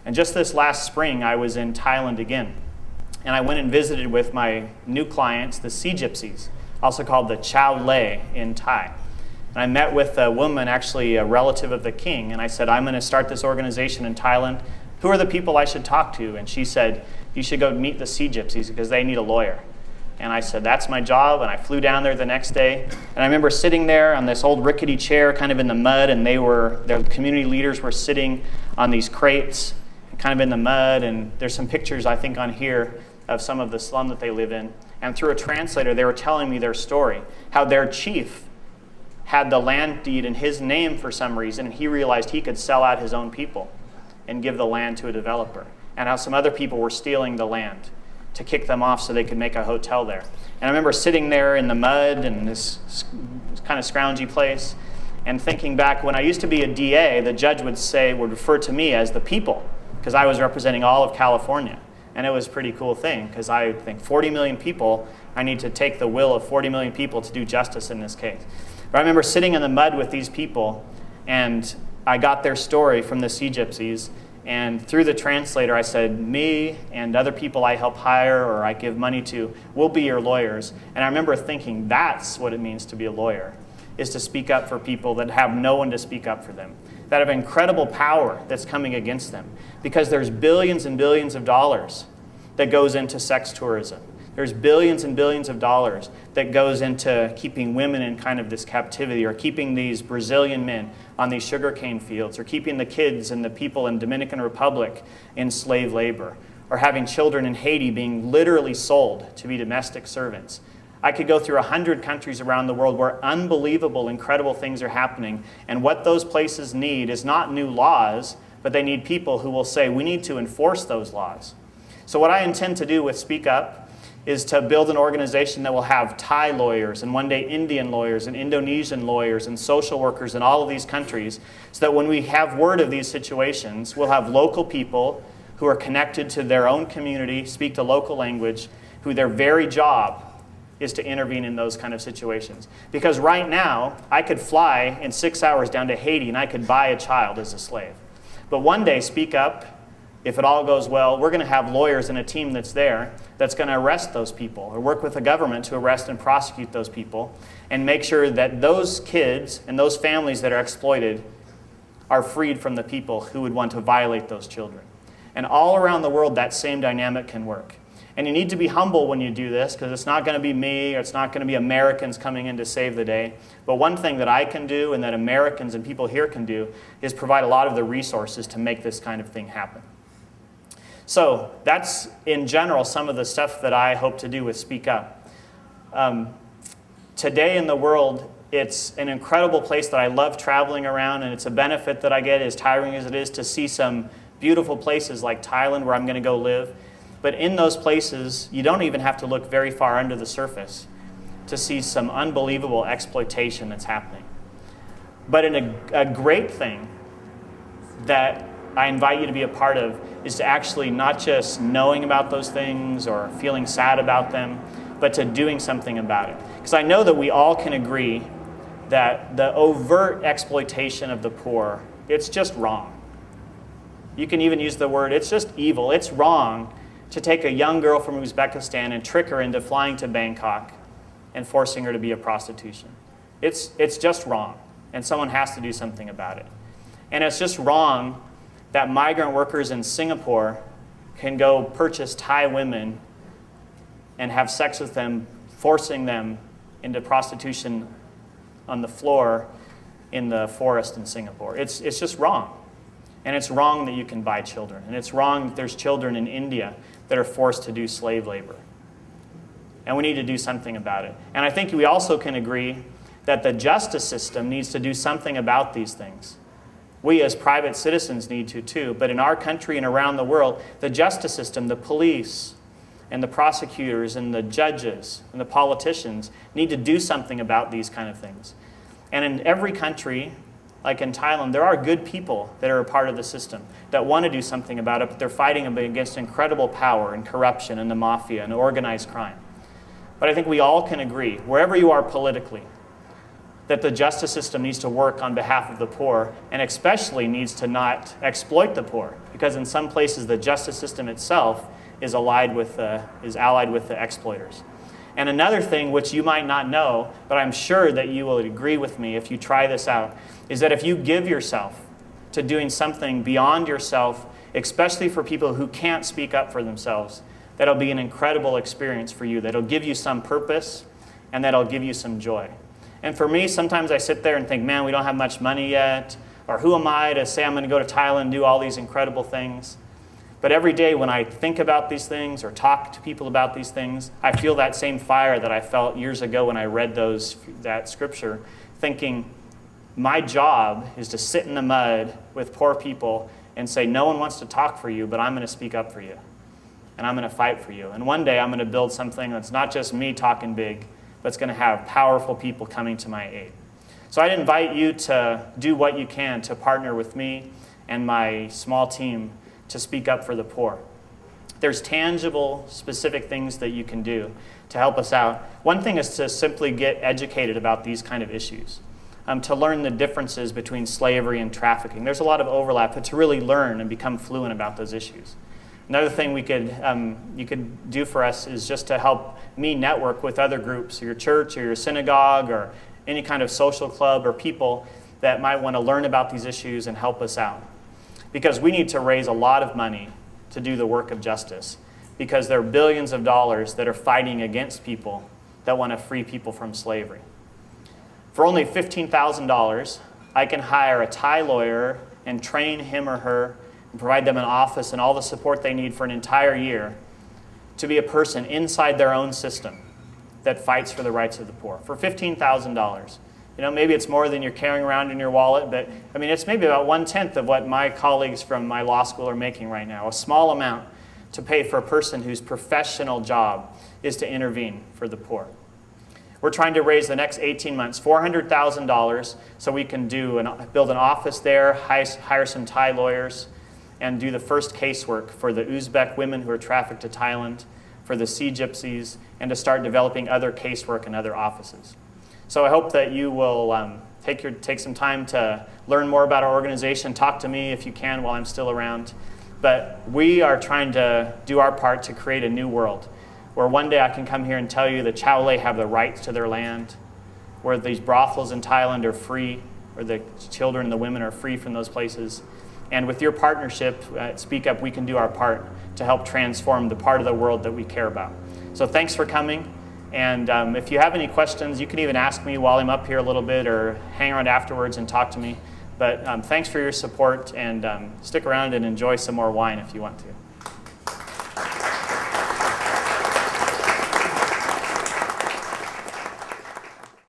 And just this last spring, I was in Thailand again. And I went and visited with my new clients, the Sea Gypsies, also called the Chow Lei in Thai. And I met with a woman, actually a relative of the king, and I said, I'm going to start this organization in Thailand. Who are the people I should talk to? And she said, you should go meet the Sea Gypsies because they need a lawyer. And I said, that's my job, and I flew down there the next day. And I remember sitting there on this old rickety chair kind of in the mud, and their community leaders were sitting on these crates kind of in the mud, and there's some pictures, I think, on here of some of the slum that they live in. And through a translator, they were telling me their story, how their chief had the land deed in his name for some reason, and he realized he could sell out his own people and give the land to a developer, and how some other people were stealing the land to kick them off so they could make a hotel there. And I remember sitting there in the mud in this kind of scroungy place and thinking back when I used to be a DA, the judge would refer to me as the people because I was representing all of California. And it was a pretty cool thing because I think 40 million people, I need to take the will of 40 million people to do justice in this case. But I remember sitting in the mud with these people, and I got their story from the Sea Gypsies, and through the translator I said, me and other people I help hire or I give money to will be your lawyers. And I remember thinking that's what it means to be a lawyer, is to speak up for people that have no one to speak up for them, that have incredible power that's coming against them, because there's billions and billions of dollars that goes into sex tourism. There's billions and billions of dollars that goes into keeping women in kind of this captivity, or keeping these Brazilian men on these sugarcane fields, or keeping the kids and the people in Dominican Republic in slave labor, or having children in Haiti being literally sold to be domestic servants. I could go through 100 countries around the world where unbelievable, incredible things are happening, and what those places need is not new laws, but they need people who will say, we need to enforce those laws. So what I intend to do with Speak Up is to build an organization that will have Thai lawyers and one day Indian lawyers and Indonesian lawyers and social workers in all of these countries, so that when we have word of these situations, we'll have local people who are connected to their own community, speak the local language, who their very job is to intervene in those kind of situations. Because right now, I could fly in 6 hours down to Haiti and I could buy a child as a slave. But one day, Speak Up, if it all goes well, we're going to have lawyers and a team that's there that's going to arrest those people, or work with the government to arrest and prosecute those people, and make sure that those kids and those families that are exploited are freed from the people who would want to violate those children. And all around the world, that same dynamic can work. And you need to be humble when you do this, because it's not going to be me, or it's not going to be Americans coming in to save the day. But one thing that I can do, and that Americans and people here can do, is provide a lot of the resources to make this kind of thing happen. So that's, in general, some of the stuff that I hope to do with Speak Up. Today in the world, it's an incredible place that I love traveling around, and it's a benefit that I get, as tiring as it is, to see some beautiful places like Thailand, where I'm going to go live. But in those places, you don't even have to look very far under the surface to see some unbelievable exploitation that's happening. But a great thing that I invite you to be a part of is to actually not just knowing about those things or feeling sad about them, but to doing something about it. Because I know that we all can agree that the overt exploitation of the poor, it's just wrong. You can even use the word, it's just evil. It's wrong to take a young girl from Uzbekistan and trick her into flying to Bangkok and forcing her to be a prostitution. It's just wrong, and someone has to do something about it. And it's just wrong that migrant workers in Singapore can go purchase Thai women and have sex with them, forcing them into prostitution on the floor in the forest in Singapore. It's just wrong. And it's wrong that you can buy children. And it's wrong that there's children in India that are forced to do slave labor. And we need to do something about it. And I think we also can agree that the justice system needs to do something about these things. We as private citizens need to too, but in our country and around the world, the justice system, the police, and the prosecutors, and the judges, and the politicians need to do something about these kind of things. And in every country, like in Thailand, there are good people that are a part of the system that want to do something about it, but they're fighting against incredible power and corruption and the mafia and organized crime. But I think we all can agree, wherever you are politically, that the justice system needs to work on behalf of the poor, and especially needs to not exploit the poor, because in some places the justice system itself is allied with the exploiters. And another thing which you might not know, but I'm sure that you will agree with me if you try this out, is that if you give yourself to doing something beyond yourself, especially for people who can't speak up for themselves, that'll be an incredible experience for you, that'll give you some purpose, and that'll give you some joy. And for me, sometimes I sit there and think, man, we don't have much money yet, or who am I to say I'm going to go to Thailand and do all these incredible things? But every day when I think about these things or talk to people about these things, I feel that same fire that I felt years ago when I read that scripture, thinking, my job is to sit in the mud with poor people and say, no one wants to talk for you, but I'm going to speak up for you. And I'm going to fight for you. And one day I'm going to build something that's not just me talking big, but it's going to have powerful people coming to my aid. So I'd invite you to do what you can to partner with me and my small team to speak up for the poor. There's tangible, specific things that you can do to help us out. One thing is to simply get educated about these kind of issues, to learn the differences between slavery and trafficking. There's a lot of overlap, but to really learn and become fluent about those issues. Another thing you could do for us is just to help me network with other groups, your church or your synagogue or any kind of social club or people that might want to learn about these issues and help us out. Because we need to raise a lot of money to do the work of justice, because there are billions of dollars that are fighting against people that want to free people from slavery. For only $15,000, I can hire a Thai lawyer and train him or her and provide them an office and all the support they need for an entire year to be a person inside their own system that fights for the rights of the poor for $15,000. Maybe it's more than you're carrying around in your wallet, but it's maybe about 1/10 of what my colleagues from my law school are making right now, a small amount to pay for a person whose professional job is to intervene for the poor. We're trying to raise the next 18 months $400,000 so we can build an office there, hire some Thai lawyers, and do the first casework for the Uzbek women who are trafficked to Thailand, for the Sea Gypsies, and to start developing other casework in other offices. So I hope that you will take some time to learn more about our organization. Talk to me if you can while I'm still around. But we are trying to do our part to create a new world where one day I can come here and tell you the Chao Lei have the rights to their land, where these brothels in Thailand are free, where the children and the women are free from those places. And with your partnership at Speak Up, we can do our part to help transform the part of the world that we care about. So thanks for coming. And if you have any questions, you can even ask me while I'm up here a little bit or hang around afterwards and talk to me. But thanks for your support, and stick around and enjoy some more wine if you want to.